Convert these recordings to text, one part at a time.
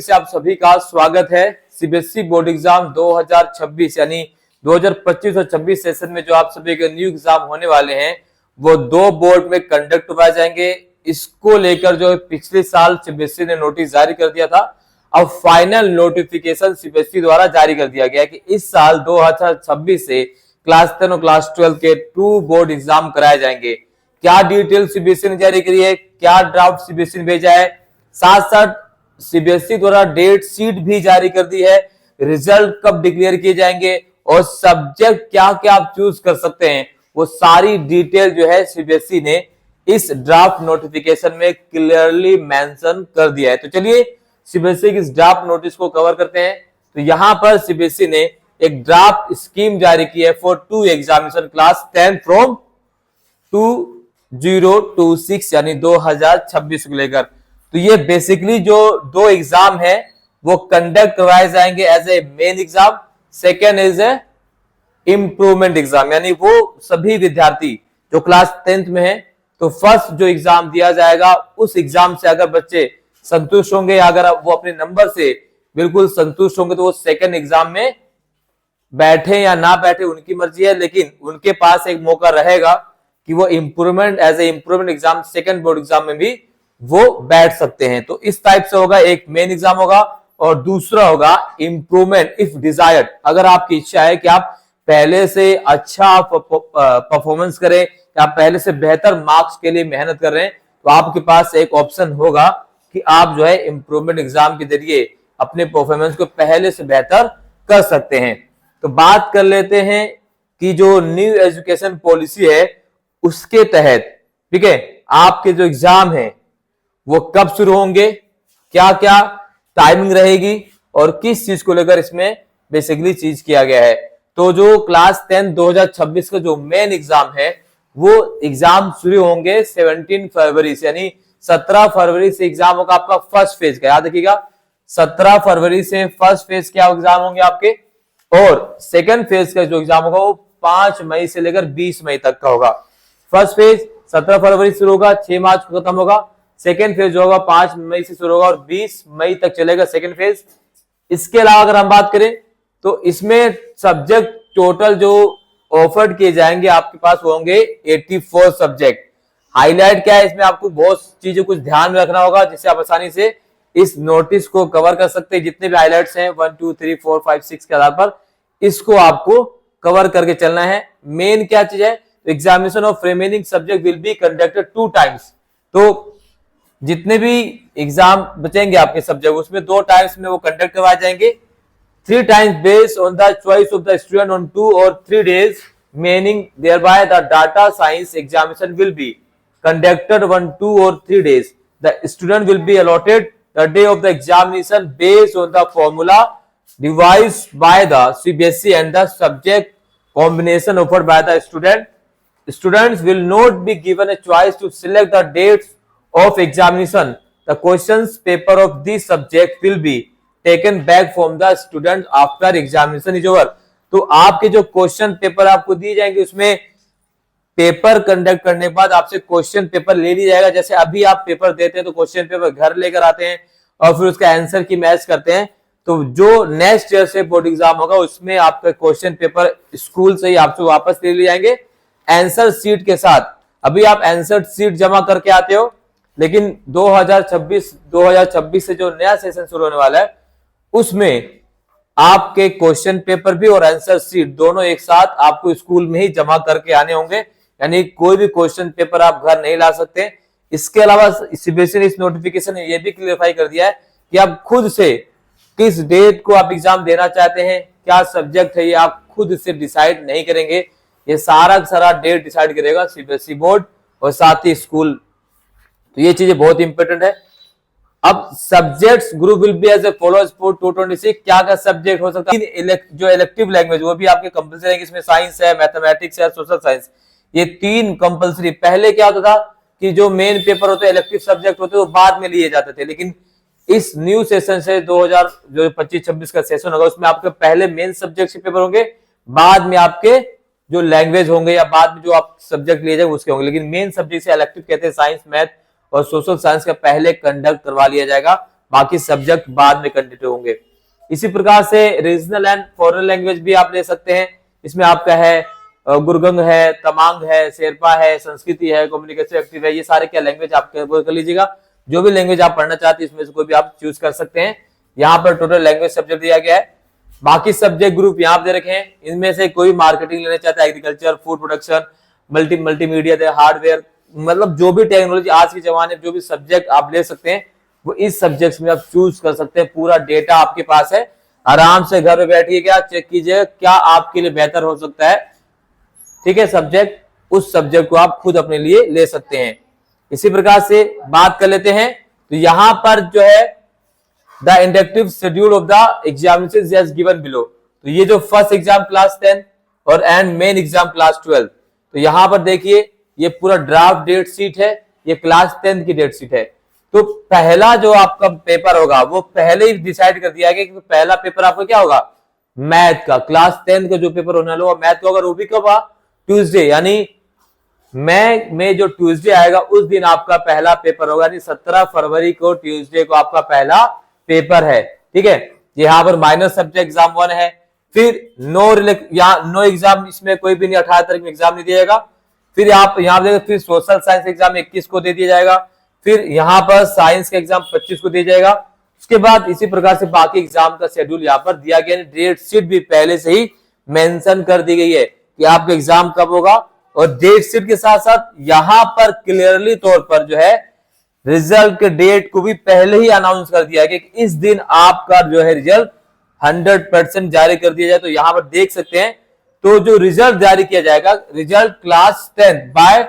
से आप सभी का स्वागत है। सीबीएसई बोर्ड एग्जाम 2026 यानी 2025 और 26 सेशन में जो आप सभी के न्यू एग्जाम होने वाले हैं वो दो बोर्ड में कंडक्ट करवाए जाएंगे। इसको लेकर जो पिछले साल सीबीएसई ने नोटिस जारी कर दिया था, अब फाइनल नोटिफिकेशन सीबीएसई द्वारा जारी कर दिया गया कि इस साल 2026 से क्लास 10 और क्लास 12 के 2 बोर्ड एग्जाम कराए जाएंगे। क्या डिटेल सीबीएसई ने जारी करी है, क्या ड्राफ्ट सीबीएसई ने भेजा है, साथ साथ सीबीएसई द्वारा डेट शीट भी जारी कर दी है, रिजल्ट कब डिक्लेयर किए जाएंगे और सब्जेक्ट क्या क्या आप चूज कर सकते हैं, वो सारी डिटेल जो है सीबीएसई ने इस ड्राफ्ट नोटिफिकेशन में क्लियरली मेंशन कर दिया है। तो चलिए सीबीएसई की इस ड्राफ्ट नोटिस को कवर करते हैं। तो यहां पर सीबीएसई ने एक ड्राफ्ट स्कीम जारी की है फॉर 2 एग्जामिनेशन क्लास 10 फ्रॉम 2026 यानी 2026 को लेकर। तो ये बेसिकली जो 2 एग्जाम है वो कंडक्ट करवाए जाएंगे as a main exam, second is a improvement exam, यानी वो सभी विद्यार्थी जो क्लास 10th में है तो फर्स्ट जो एग्जाम दिया जाएगा उस एग्जाम से अगर बच्चे संतुष्ट होंगे, अगर वो अपने नंबर से बिल्कुल संतुष्ट होंगे तो वो सेकेंड एग्जाम में बैठे या ना बैठे उनकी मर्जी है, लेकिन उनके पास एक मौका रहेगा कि वो improvement as a improvement exam second board exam में भी वो बैठ सकते हैं। तो इस टाइप से होगा, एक मेन एग्जाम होगा और दूसरा होगा इंप्रूवमेंट इफ डिजायर्ड। अगर आपकी इच्छा है कि आप पहले से अच्छा परफॉर्मेंस करें या पहले से बेहतर मार्क्स के लिए मेहनत कर रहे हैं तो आपके पास एक ऑप्शन होगा कि आप जो है इंप्रूवमेंट एग्जाम के जरिए अपने परफॉर्मेंस को पहले से बेहतर कर सकते हैं। तो बात कर लेते हैं कि जो न्यू एजुकेशन पॉलिसी है उसके तहत, ठीक है, आपके जो एग्जाम है वो कब शुरू होंगे, क्या क्या टाइमिंग रहेगी और किस चीज को लेकर इसमें बेसिकली चीज किया गया है। तो जो क्लास 10 2026 का जो मेन एग्जाम है वो एग्जाम शुरू होंगे 17 फरवरी से, यानी 17 फरवरी से एग्जाम होगा आपका फर्स्ट फेज का। याद रखिएगा 17 फरवरी से फर्स्ट फेज क्या एग्जाम होंगे आपके, और सेकेंड फेज का जो एग्जाम होगा वो 5 मई से लेकर 20 मई तक का होगा। फर्स्ट फेज 17 फरवरी शुरू होगा, 6 मार्च को खत्म होगा। सेकेंड फेज जो होगा 5 मई से शुरू होगा और 20 मई तक चलेगा सेकेंड फेज। इसके अलावा अगर हम बात करें तो इसमें सब्जेक्ट टोटल जो ऑफर्ड किए जाएंगे आपके पास वो होंगे 84 सब्जेक्ट। हाईलाइट क्या है, इसमें आपको बहुत चीजें कुछ ध्यान में रखना होगा जिससे आप आसानी से इस नोटिस को कवर कर सकते हैं। जितने भी हाईलाइट्स हैं 1 2 3 4 5 6 के आधार पर इसको आपको कवर करके चलना है। मेन क्या चीज है, examination of remaining subject will be conducted 2 times. तो जितने भी एग्जाम बचेंगे आपके सब्जेक्ट उसमें 2 टाइम्स में वो कंडक्ट करवाए जाएंगे। 3 times based on the choice of the student on 2 or 3 days, meaning thereby the data science examination will be conducted on 2 or 3 days. The student will be allotted the day of the examination based on the formula devised by the CBSE and the subject combination offered by the student. Students will not be given a choice to select the dates of examination. The questions paper of this subject will be taken back from the student after examination is over. तो आपके जो question paper आपको दिए जाएंगे उसमें paper conduct करने के बाद आपसे क्वेश्चन पेपर ले लिया जाएगा। जैसे अभी आप पेपर देते हैं तो क्वेश्चन पेपर घर लेकर आते हैं और फिर उसका आंसर की मैच करते हैं। तो जो नेक्स्ट ईयर से बोर्ड एग्जाम होगा उसमें आपका क्वेश्चन पेपर स्कूल से ही आपसे वापस ले लिए जाएंगे आंसर सीट के साथ। अभी आप आंसर सीट जमा करके आते हो, लेकिन 2026 से जो नया सेशन शुरू होने वाला है उसमें आपके क्वेश्चन पेपर भी और आंसर सीट दोनों एक साथ आपको स्कूल में ही जमा करके आने होंगे, यानी कोई भी क्वेश्चन पेपर आप घर नहीं ला सकते। इसके अलावा सीबीएसई ने इस नोटिफिकेशन में यह भी क्लियरफाई कर दिया है कि आप खुद से किस डेट को आप एग्जाम देना चाहते हैं, क्या सब्जेक्ट है, ये आप खुद से डिसाइड नहीं करेंगे, ये सारा डेट डिसाइड करेगा सीबीएसई बोर्ड और साथ ही स्कूल। तो ये चीजें बहुत इंपॉर्टेंट है। अब subjects group will be as a follows for 226। क्या क्या सब्जेक्ट हो सकता है, जो इलेक्टिव लैंग्वेज वो भी आपके कंपलसरी है, इसमें साइंस है, मैथमेटिक्स है, सोशल साइंस, ये 3 कंपलसरी। पहले क्या होता था कि जो मेन पेपर होते इलेक्टिव सब्जेक्ट होते वो बाद में लिए जाते थे, लेकिन इस न्यू सेशन से 2025-26 का सेशन होगा उसमें आपके पहले मेन सब्जेक्ट के पेपर होंगे, बाद में आपके जो लैंग्वेज होंगे या बाद में जो आप सब्जेक्ट लिए जाएंगे उसके होंगे। लेकिन मेन सब्जेक्ट से इलेक्टिव कहते हैं साइंस, मैथ और सोशल साइंस का पहले कंडक्ट करवा लिया जाएगा बाकी सब्जेक्ट बाद में कंटिन्यू होंगे। इसी प्रकार से रीजनल एंड फॉरेन लैंग्वेज भी आप ले सकते हैं। इसमें आपका है गुरगंग है, तमांग है, शेरपा है, संस्कृति है, कम्युनिकेशन एक्टिव है, ये सारे क्या लैंग्वेज आप कर लीजिएगा। जो भी लैंग्वेज आप पढ़ना चाहते हैं इसमें से कोई भी आप चूज कर सकते हैं। यहाँ पर टोटल लैंग्वेज सब्जेक्ट दिया गया है। बाकी सब्जेक्ट ग्रुप यहाँ दे रखे हैं, इनमें से कोई मार्केटिंग लेना चाहता है, agriculture, food production, multimedia, hardware, मतलब जो भी टेक्नोलॉजी आज के जमाने में जो भी सब्जेक्ट आप ले सकते हैं वो इस सब्जेक्ट में आप चूज कर सकते हैं। पूरा डेटा आपके पास है, आराम से घर में बैठिए क्या चेक कीजिए क्या आपके लिए बेहतर हो सकता है। ठीक है, सब्जेक्ट उस सब्जेक्ट को आप खुद अपने लिए ले सकते हैं। इसी प्रकार से बात कर लेते हैं, तो यहां पर जो है the inductive schedule of the examination as given below. तो ये जो फर्स्ट एग्जाम क्लास 10 और एंड मेन एग्जाम क्लास 12, तो यहां पर देखिए ये पूरा ड्राफ्ट डेट शीट है, ये क्लास 10 की डेट शीट है। तो पहला जो आपका पेपर होगा वो पहले ही डिसाइड कर दिया गया कि पहला पेपर आपका क्या होगा, मैथ का। क्लास 10 का जो पेपर होने वाला होगा मैथ का होगा, वो भी कब होगा, ट्यूसडे, यानी मई में जो ट्यूसडे आएगा उस दिन आपका पहला पेपर होगा, यानी 17 फरवरी को ट्यूसडे को आपका पहला पेपर है। ठीक है, यहाँ पर माइनर सब्जेक्ट एग्जाम 1 है, फिर नो एग्जाम, इसमें कोई भी नहीं, 18 तारीख में एग्जाम नहीं दिया जाएगा। फिर आप यहाँ देखिए, फिर सोशल साइंस एग्जाम 21 को दे दिया जाएगा, फिर यहाँ पर साइंस का एग्जाम 25 को दिया जाएगा। उसके बाद इसी प्रकार से बाकी एग्जाम का शेड्यूल यहाँ पर दिया गया, डेट शीट भी पहले से ही मेंशन कर दी गई है कि आपका एग्जाम कब होगा, और डेट शीट के साथ साथ यहाँ पर क्लियरली तौर पर जो है रिजल्ट के डेट को भी पहले ही अनाउंस कर दिया गया कि इस दिन आपका जो है रिजल्ट 100% जारी कर दिया जाए। तो यहां पर देख सकते हैं, तो जो रिजल्ट जारी किया जाएगा, रिजल्ट क्लास 10 बाय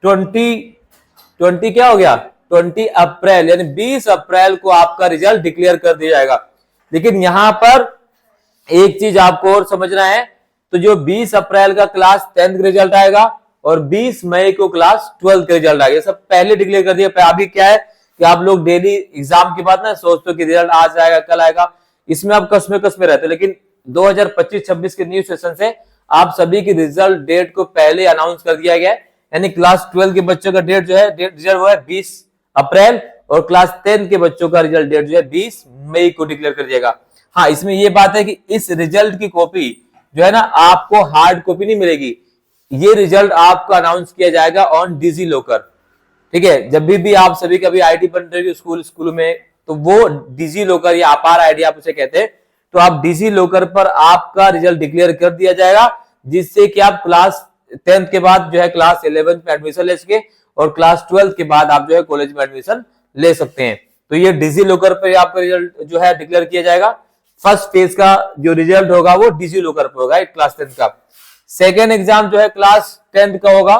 20 क्या हो गया, 20 अप्रैल, यानी 20 अप्रैल को आपका रिजल्ट डिक्लेयर कर दिया जाएगा। लेकिन यहां पर एक चीज आपको और समझना है, तो जो 20 अप्रैल का क्लास 10 का रिजल्ट आएगा और 20 मई को क्लास 12 का रिजल्ट आएगा, सब पहले डिक्लेयर कर दिया। अभी क्या है कि आप लोग डेली एग्जाम के बाद ना सोचते हो कि रिजल्ट आज आएगा कल आएगा, इसमें आप कसमे रहते हो। लेकिन 2025-26 के न्यू सेशन से आप सभी की रिजल्ट डेट को पहले अनाउंस कर दिया गया है, यानी क्लास 12 के बच्चों का डेट जो है रिजल्ट वो है 20 अप्रैल, और क्लास 10 के बच्चों का रिजल्ट डेट जो है 20 मई को डिक्लेयर कर दिएगा। हाँ, इसमें यह बात है कि इस रिजल्ट की कॉपी जो है ना आपको हार्ड कॉपी नहीं मिलेगी, ये रिजल्ट आपको अनाउंस किया जाएगा ऑन डिजी लॉकर। ठीक है, जब भी आप सभी कभी आईटी बन रहे हो स्कूल में, तो वो डिजी लॉकर या अपार आईडी आप उसे कहते हैं, तो आप डिजी लॉकर पर आपका रिजल्ट डिक्लेयर कर दिया जाएगा, जिससे कि आप क्लास 10 के बाद जो है क्लास 11 में एडमिशन ले सके, और क्लास 12 के बाद आप जो है कॉलेज में एडमिशन ले सकते हैं। तो ये डिजी लॉकर पर आपका रिजल्ट जो है डिक्लेयर किया जाएगा। फर्स्ट फेज का जो रिजल्ट होगा वो डिजी लॉकर पर होगा क्लास 10 का। सेकेंड एग्जाम जो है क्लास 10 का होगा,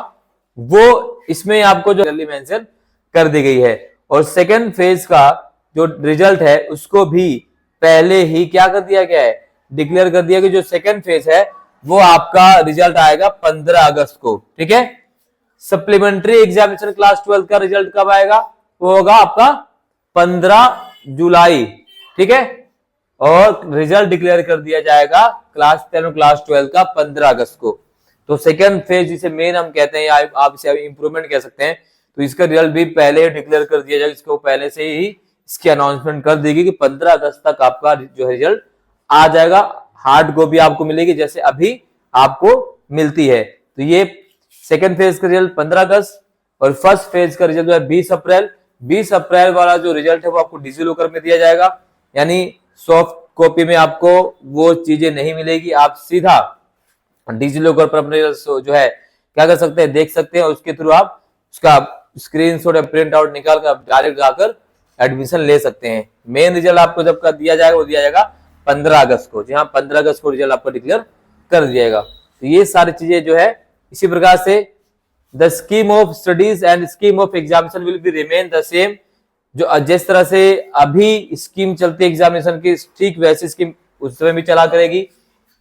वो इसमें आपको जो मेंशन कर दी गई है, और सेकेंड फेज का जो रिजल्ट है उसको भी पहले ही क्या कर दिया गया है, डिक्लेयर कर दिया कि जो सेकेंड फेज है वो आपका रिजल्ट आएगा 15 अगस्त को। ठीक है, सप्लीमेंट्री एग्जामिनेशन क्लास 12 का रिजल्ट कब आएगा, वो होगा आपका 15 जुलाई। ठीक है, और रिजल्ट डिक्लेयर कर दिया जाएगा क्लास 10 और क्लास 12 का 15 अगस्त को। तो सेकेंड फेज जिसे मेन हम कहते हैं, आप इसे इंप्रूवमेंट कह सकते हैं, तो इसका रिजल्ट भी पहले डिक्लेयर कर दिया जाएगा, इसको पहले से ही इसकी अनाउंसमेंट कर देगी कि 15 अगस्त तक आपका जो रिजल्ट आ जाएगा। हार्ड कॉपी आपको मिलेगी जैसे अभी आपको मिलती है। तो ये सेकेंड फेज का रिजल्ट 15 अगस्त, और फर्स्ट फेज का रिजल्ट जो है 20 अप्रैल। 20 अप्रैल वाला जो रिजल्ट है वो आपको डिजी लॉकर में दिया जाएगा, यानी सॉफ्ट कॉपी में आपको वो चीजें नहीं मिलेगी, आप सीधा डिजी लॉकर पर अपने जो है क्या कर सकते हैं, देख सकते हैं, और उसके थ्रू आप उसका स्क्रीनशॉट या प्रिंट आउट निकाल कर डायरेक्ट जाकर एडमिशन ले सकते हैं। मेन रिजल्ट आपको जब का दिया जाएगा वो दिया जाएगा 15 अगस्त को, जी हाँ 15 अगस्त को रिजल्ट आपको डिक्लेयर कर दिया जाएगा। तो ये सारी चीजें जो है इसी प्रकार से the scheme of studies and scheme of examination will be remain the same. जो जिस तरह से अभी स्कीम चलती है एग्जामिनेशन की, ठीक वैसी स्कीम उस समय भी चला करेगी।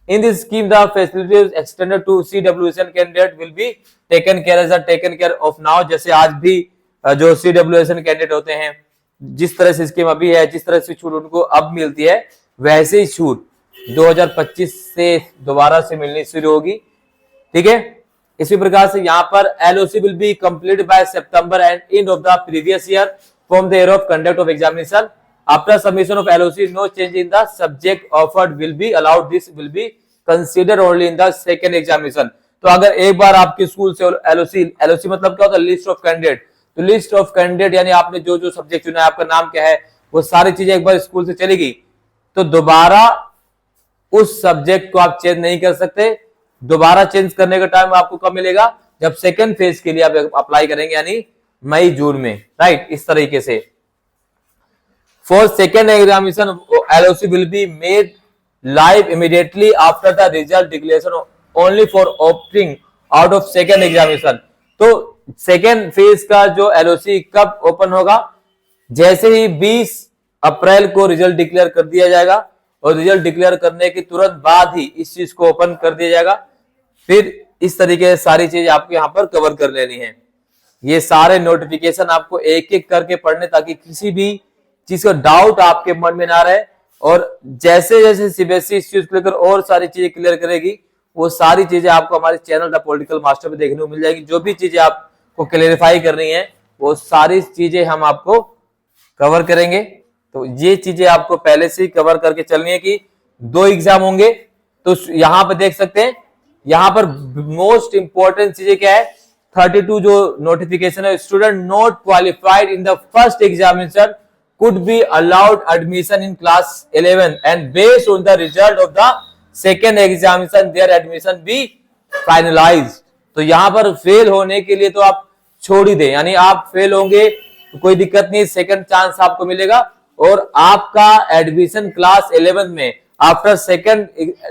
In this scheme the facilities extended to CWSN candidate will be taken care of now. जैसे आज भी जो CWSN कैंडिडेट होते हैं, जिस तरह से स्कीम अभी है, जिस तरह से छूट उनको अब मिलती है, वैसे ही छूट 2025 से दोबारा से मिलनी शुरू होगी। ठीक है, इसी प्रकार से यहाँ पर LOC will be complete by September end end of the previous year from the year of conduct of examination. After submission of LOC no change in the subject offered will be allowed, this will be consider only in the second examination. तो अगर एक बार आपके school से LOC मतलब क्या होता है, list of candidate, तो लिस्ट ऑफ कैंडिडेट यानी आपने जो जो सब्जेक्ट चुना है, आपका नाम क्या है, वो सारी चीजें एक बार स्कूल से चलेगी, तो दोबारा उस सब्जेक्ट को आप चेंज नहीं कर सकते। दोबारा चेंज करने का टाइम आपको कब मिलेगा, जब सेकंड फेज के लिए आप अप्लाई करेंगे, यानी मई जून में, राइट। इस तरीके से for second examination LOC will be made live immediately after the result declaration only for opting out of second examination. तो सेकेंड फेज का जो एलओसी कब ओपन होगा, जैसे ही 20 अप्रैल को रिजल्ट डिक्लेयर कर दिया जाएगा, और रिजल्ट डिक्लेयर करने के तुरंत बाद ही इस चीज को ओपन कर दिया जाएगा। फिर इस तरीके से सारी चीज आपको यहाँ पर कवर कर लेनी है। ये सारे नोटिफिकेशन आपको एक एक करके पढ़ने, ताकि किसी भी चीज का डाउट आपके मन में ना रहे। और जैसे जैसे सीबीएसई इस चीज को लेकर और सारी चीजें क्लियर करेगी, वो सारी चीजें आपको हमारे चैनल द पॉलिटिकल मास्टर में देखने को मिल जाएगी। जो भी चीजें आपको क्लेरिफाई करनी है, वो सारी चीजें हम आपको कवर करेंगे। तो ये चीजें आपको पहले से ही कवर करके चलनी है कि 2 एग्जाम होंगे। तो यहां पर देख सकते हैं, यहां पर मोस्ट इंपॉर्टेंट चीजें क्या है, 32 जो नोटिफिकेशन है, student not qualified in the first examination could be allowed admission in class 11 and based on the result of the second examination their admission be finalized। तो यहां पर फेल होने के लिए तो आप छोड़ ही दें, यानी आप फेल होंगे तो कोई दिक्कत नहीं, सेकंड चांस आपको मिलेगा, और आपका एडमिशन क्लास 11 में आफ्टर सेकंड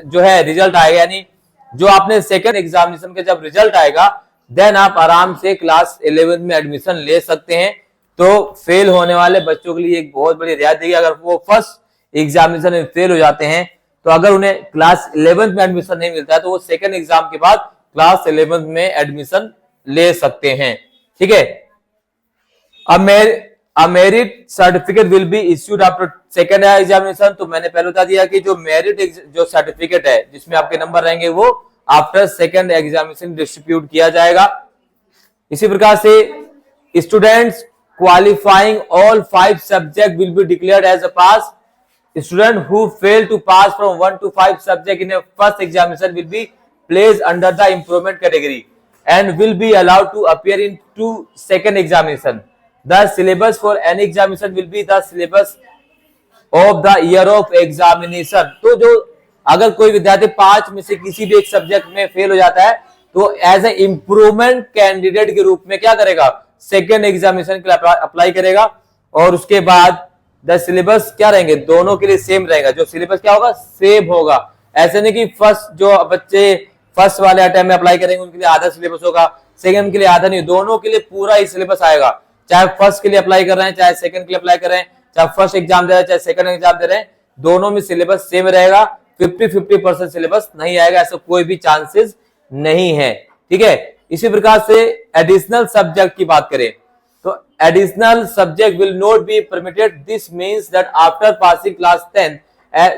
जो है रिजल्ट आएगा, यानी जो आपने सेकंड एग्जामिनेशन का जब रिजल्ट आएगा, देन आप आराम से क्लास 11 में एडमिशन ले सकते हैं। तो फेल होने वाले बच्चों के लिए एक बहुत बड़ी रियायत है। अगर वो फर्स्ट एग्जामिनेशन में फेल हो जाते हैं, तो अगर उन्हें क्लास 11 में एडमिशन नहीं मिलता है, तो वो सेकंड एग्जाम के बाद क्लास 11 में एडमिशन ले सकते हैं, ठीक है। A merit certificate will be issued after second examination। तो मैंने पहले बता दिया कि जो मेरिट जो सर्टिफिकेट है, जिसमें आपके नंबर रहेंगे, वो आफ्टर सेकंड एग्जामिनेशन डिस्ट्रीब्यूट किया जाएगा। इसी प्रकार से students qualifying all 5 subjects will be declared as a pass। Student who fail to pass from 1 to 5 subject in a first examination will be placed under the improvement category and will be allowed to appear in 2 second examination। The syllabus for any examination will be the syllabus of the year of examination। तो जो अगर कोई विद्यार्थी 5 में से किसी भी एक सब्जेक्ट में फेल हो जाता है, तो एज ए इम्प्रूवमेंट कैंडिडेट के रूप में क्या करेगा, सेकेंड एग्जामिनेशन के लिए अप्लाई करेगा। और उसके बाद द सिलेबस क्या रहेंगे, दोनों के लिए सेम रहेगा। जो सिलेबस क्या होगा, सेम होगा। ऐसे नहीं कि फर्स्ट जो बच्चे फर्स्ट वाले अटेम्प्ट में अप्लाई करेंगे उनके लिए आधा सिलेबस होगा, सेकंड के लिए आधा नहीं, दोनों के लिए पूरा ही सिलेबस आएगा। चाहे फर्स्ट के लिए अप्लाई कर रहे हैं, चाहे सेकंड के लिए अप्लाई कर रहे हैं, चाहे फर्स्ट एग्जाम दे रहे हैं, चाहे सेकंड एग्जाम दे रहे हैं, दोनों में सिलेबस सेम रहेगा। 50-50% सिलेबस नहीं आएगा, ऐसा कोई भी चांसेस नहीं है, ठीक है। इसी प्रकार से एडिशनल सब्जेक्ट की बात करें, तो additional subject will not be permitted. This means that after passing class 10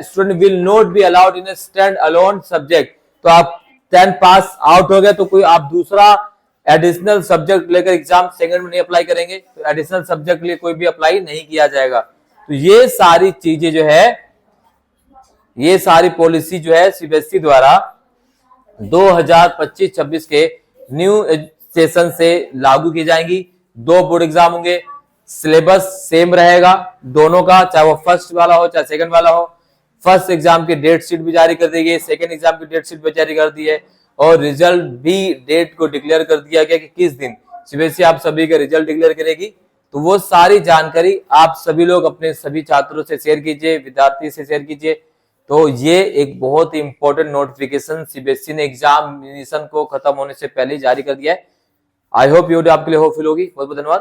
student will not be allowed in A stand alone subject. तो आप 10 पास आउट हो गए, तो कोई आप दूसरा एडिशनल सब्जेक्ट लेकर एग्जाम सेकंड में नहीं अप्लाई करेंगे, तो एडिशनल सब्जेक्ट के लिए कोई भी अप्लाई नहीं किया जाएगा। तो ये सारी चीजें जो है, ये सारी पॉलिसी जो है सीबीएसई द्वारा 2025-26 के न्यू सेशन से लागू की जाएंगी। 2 बोर्ड एग्जाम होंगे, सिलेबस सेम रहेगा दोनों का, चाहे वो फर्स्ट वाला हो चाहे सेकंड वाला हो। फर्स्ट एग्जाम की डेट शीट भी जारी कर दी गई, सेकंड एग्जाम की डेट शीट भी जारी कर दी है, और रिजल्ट भी डेट को डिक्लेयर कर दिया गया कि किस दिन सीबीएसई आप सभी का रिजल्ट डिक्लेयर करेगी। तो वो सारी जानकारी आप सभी लोग अपने सभी छात्रों से शेयर कीजिए, विद्यार्थी से शेयर कीजिए। तो ये एक बहुत ही इंपॉर्टेंट नोटिफिकेशन सीबीएसई ने एग्जामिनेशन को खत्म होने से पहले जारी कर दिया है। आई होप ये वीडियो आपके लिए होपफुल होगी। बहुत बहुत धन्यवाद।